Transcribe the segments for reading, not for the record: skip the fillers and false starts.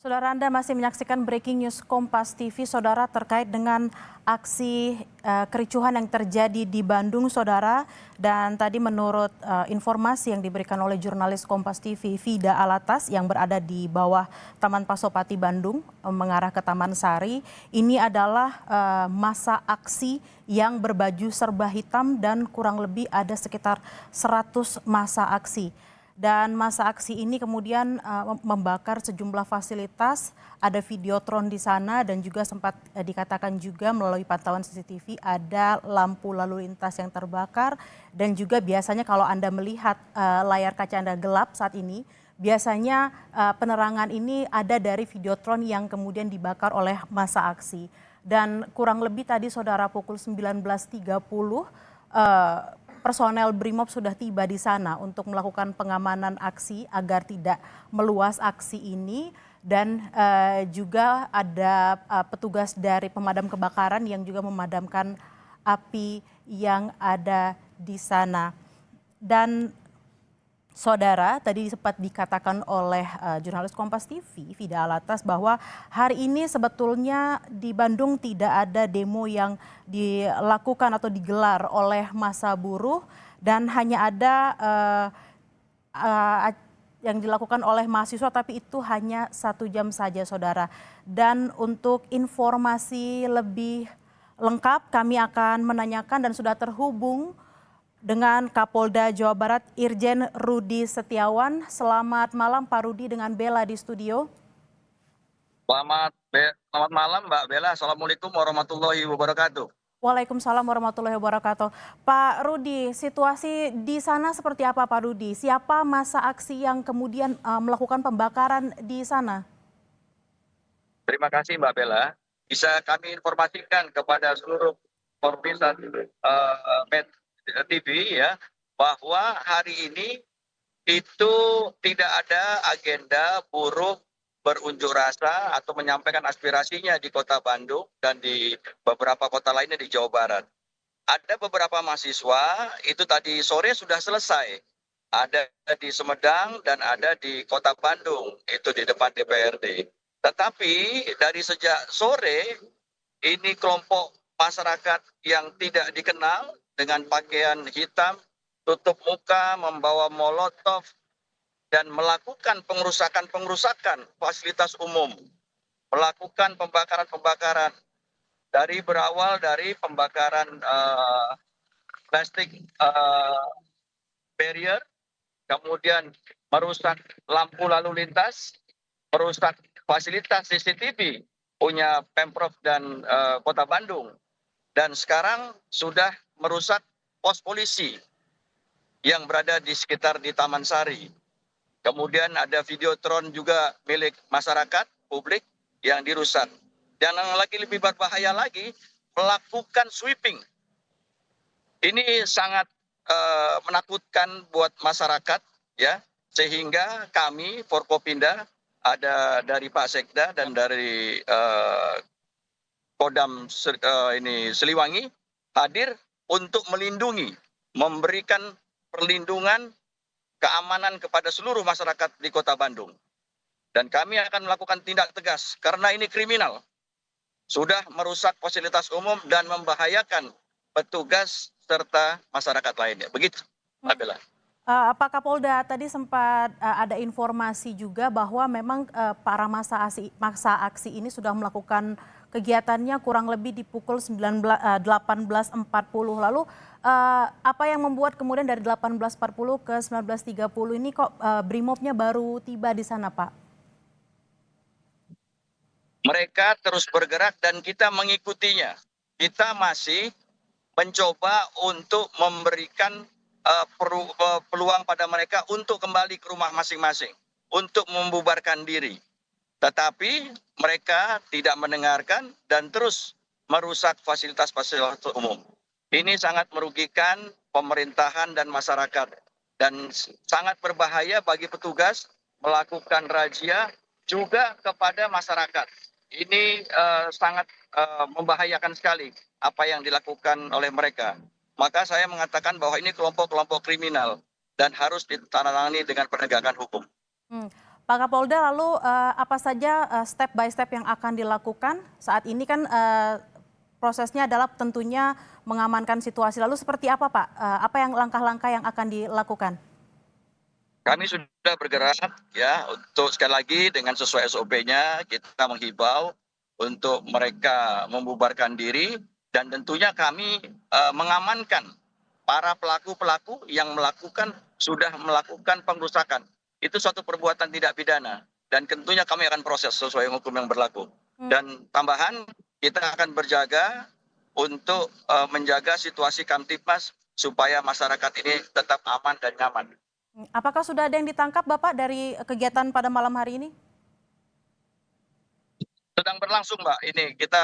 Saudara, Anda masih menyaksikan Breaking News Kompas TV, Saudara, terkait dengan aksi kericuhan yang terjadi di Bandung, Saudara. Dan tadi menurut informasi yang diberikan oleh jurnalis Kompas TV, Vida Alatas, yang berada di bawah Taman Pasopati Bandung, mengarah ke Taman Sari, ini adalah masa aksi yang berbaju serba hitam dan kurang lebih ada sekitar 100 masa aksi. Dan masa aksi ini kemudian membakar sejumlah fasilitas, ada videotron di sana dan juga sempat dikatakan juga melalui pantauan CCTV ada lampu lalu lintas yang terbakar. Dan juga biasanya kalau Anda melihat layar kaca Anda gelap saat ini, biasanya penerangan ini ada dari videotron yang kemudian dibakar oleh masa aksi. Dan kurang lebih tadi Saudara pukul 19.30 personel Brimob sudah tiba di sana untuk melakukan pengamanan aksi agar tidak meluas aksi ini. Dan juga ada petugas dari pemadam kebakaran yang juga memadamkan api yang ada di sana. Dan Saudara, tadi sempat dikatakan oleh jurnalis Kompas TV, Vida Alatas, bahwa hari ini sebetulnya di Bandung tidak ada demo yang dilakukan atau digelar oleh massa buruh dan hanya ada yang dilakukan oleh mahasiswa, tapi itu hanya 1 jam saja, Saudara. Dan untuk informasi lebih lengkap kami akan menanyakan dan sudah terhubung dengan Kapolda Jawa Barat Irjen Rudi Setiawan. Selamat malam Pak Rudi dengan Bella di studio. Selamat malam Mbak Bella. Assalamualaikum warahmatullahi wabarakatuh. Waalaikumsalam warahmatullahi wabarakatuh. Pak Rudi, situasi di sana seperti apa Pak Rudi? Siapa massa aksi yang kemudian melakukan pembakaran di sana? Terima kasih Mbak Bella. Bisa kami informasikan kepada seluruh pemirsa TV ya, bahwa hari ini itu tidak ada agenda buruh berunjuk rasa atau menyampaikan aspirasinya di Kota Bandung dan di beberapa kota lainnya di Jawa Barat. Ada beberapa mahasiswa itu tadi sore sudah selesai. Ada di Sumedang dan ada di Kota Bandung, itu di depan DPRD. Tetapi dari sejak sore ini kelompok masyarakat yang tidak dikenal dengan pakaian hitam, tutup muka, membawa molotov, dan melakukan pengerusakan fasilitas umum, melakukan pembakaran dari berawal dari pembakaran plastik barrier, kemudian merusak lampu lalu lintas, merusak fasilitas CCTV punya Pemprov dan Kota Bandung, dan sekarang sudah merusak pos polisi yang berada di sekitar di Taman Sari. Kemudian ada videotron juga milik masyarakat publik yang dirusak. Dan yang lagi lebih berbahaya lagi, melakukan sweeping. Ini sangat menakutkan buat masyarakat, ya, sehingga kami Forkopimda, ada dari Pak Sekda dan dari Kodam Siliwangi hadir untuk melindungi, memberikan perlindungan keamanan kepada seluruh masyarakat di Kota Bandung. Dan kami akan melakukan tindak tegas karena ini kriminal. Sudah merusak fasilitas umum dan membahayakan petugas serta masyarakat lainnya. Begitu, Mbak Bella. Pak Kapolda, tadi sempat ada informasi juga bahwa memang para massa aksi ini sudah melakukan kegiatannya kurang lebih di pukul 18.40. Lalu apa yang membuat kemudian dari 18.40 ke 19.30 ini kok Brimobnya baru tiba di sana, Pak? Mereka terus bergerak dan kita mengikutinya. Kita masih mencoba untuk memberikan peluang pada mereka untuk kembali ke rumah masing-masing, untuk membubarkan diri. Tetapi mereka tidak mendengarkan dan terus merusak fasilitas-fasilitas umum. Ini sangat merugikan pemerintahan dan masyarakat dan sangat berbahaya bagi petugas melakukan razia juga kepada masyarakat. Ini sangat membahayakan sekali apa yang dilakukan oleh mereka. Maka saya mengatakan bahwa ini kelompok-kelompok kriminal dan harus ditangani dengan penegakan hukum. Pak Kapolda, lalu apa saja step by step yang akan dilakukan? Saat ini kan prosesnya adalah tentunya mengamankan situasi. Lalu seperti apa Pak? Apa yang langkah-langkah yang akan dilakukan? Kami sudah bergerak ya untuk sekali lagi dengan sesuai SOP-nya kita menghimbau untuk mereka membubarkan diri dan tentunya kami mengamankan para pelaku-pelaku yang sudah melakukan pengrusakan. Itu suatu perbuatan tidak pidana dan tentunya kami akan proses sesuai hukum yang berlaku. Dan tambahan kita akan berjaga untuk menjaga situasi Kamtipmas supaya masyarakat ini tetap aman dan nyaman. Apakah sudah ada yang ditangkap Bapak dari kegiatan pada malam hari ini? Sedang berlangsung Mbak, ini kita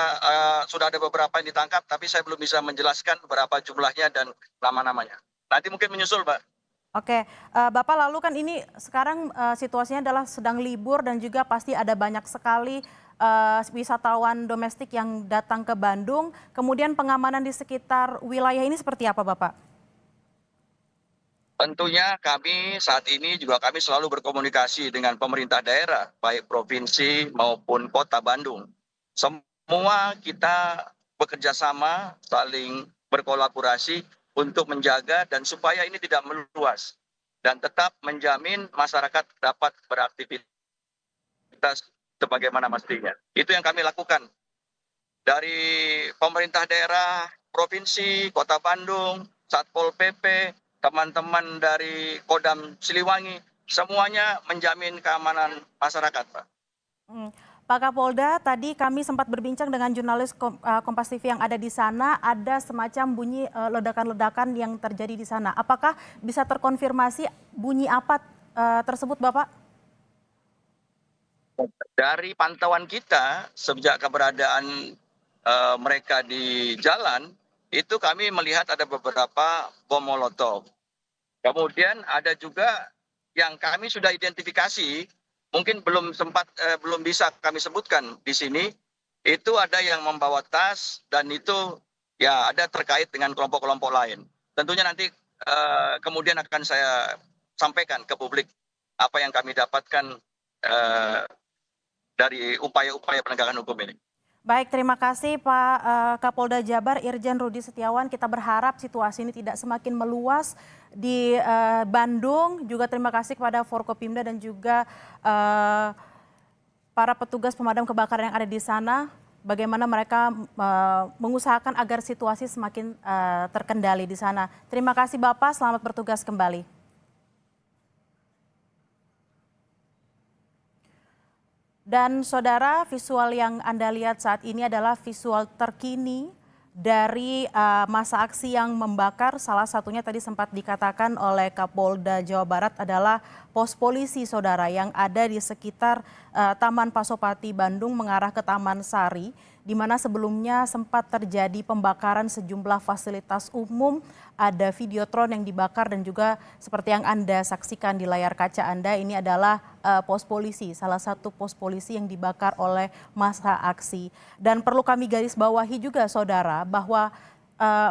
sudah ada beberapa yang ditangkap tapi saya belum bisa menjelaskan berapa jumlahnya dan nama-namanya. Nanti mungkin menyusul Mbak. Oke, Bapak, lalu kan ini sekarang situasinya adalah sedang libur dan juga pasti ada banyak sekali wisatawan domestik yang datang ke Bandung. Kemudian pengamanan di sekitar wilayah ini seperti apa Bapak? Tentunya kami saat ini juga kami selalu berkomunikasi dengan pemerintah daerah, baik provinsi maupun kota Bandung. Semua kita bekerja sama, saling berkolaborasi untuk menjaga dan supaya ini tidak meluas. Dan tetap menjamin masyarakat dapat beraktivitas sebagaimana mestinya. Itu yang kami lakukan. Dari pemerintah daerah, provinsi, kota Bandung, Satpol PP, teman-teman dari Kodam Siliwangi, semuanya menjamin keamanan masyarakat, Pak. Pak Kapolda, tadi kami sempat berbincang dengan jurnalis Kompas TV yang ada di sana, ada semacam bunyi ledakan-ledakan yang terjadi di sana. Apakah bisa terkonfirmasi bunyi apa tersebut, Bapak? Dari pantauan kita, sejak keberadaan mereka di jalan, itu kami melihat ada beberapa bom molotov. Kemudian ada juga yang kami sudah identifikasi, mungkin belum bisa kami sebutkan di sini, itu ada yang membawa tas dan itu ya ada terkait dengan kelompok-kelompok lain. Tentunya nanti kemudian akan saya sampaikan ke publik apa yang kami dapatkan dari upaya-upaya penegakan hukum ini. Baik, terima kasih Pak Kapolda Jabar Irjen Rudi Setiawan. Kita berharap situasi ini tidak semakin meluas di Bandung. Juga terima kasih kepada Forkopimda dan juga para petugas pemadam kebakaran yang ada di sana. Bagaimana mereka mengusahakan agar situasi semakin terkendali di sana. Terima kasih Bapak, selamat bertugas kembali. Dan saudara, visual yang Anda lihat saat ini adalah visual terkini dari masa aksi yang membakar. Salah satunya tadi sempat dikatakan oleh Kapolda Jawa Barat adalah pos polisi saudara yang ada di sekitar Taman Pasopati Bandung mengarah ke Taman Sari, di mana sebelumnya sempat terjadi pembakaran sejumlah fasilitas umum, ada videotron yang dibakar dan juga seperti yang Anda saksikan di layar kaca Anda, ini adalah pos polisi, salah satu pos polisi yang dibakar oleh massa aksi. Dan perlu kami garis bawahi juga saudara bahwa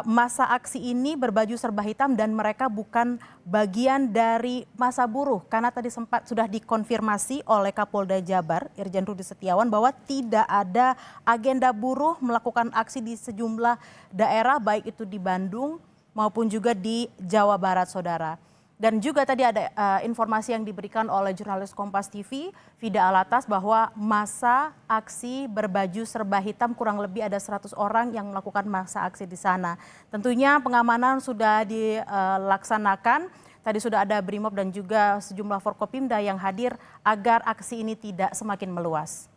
massa aksi ini berbaju serba hitam dan mereka bukan bagian dari massa buruh, karena tadi sempat sudah dikonfirmasi oleh Kapolda Jabar Irjen Rudi Setiawan bahwa tidak ada agenda buruh melakukan aksi di sejumlah daerah baik itu di Bandung maupun juga di Jawa Barat saudara. Dan juga tadi ada informasi yang diberikan oleh jurnalis Kompas TV, Vida Alatas, bahwa massa aksi berbaju serba hitam kurang lebih ada 100 orang yang melakukan massa aksi di sana. Tentunya pengamanan sudah dilaksanakan, tadi sudah ada Brimob dan juga sejumlah Forkopimda yang hadir agar aksi ini tidak semakin meluas.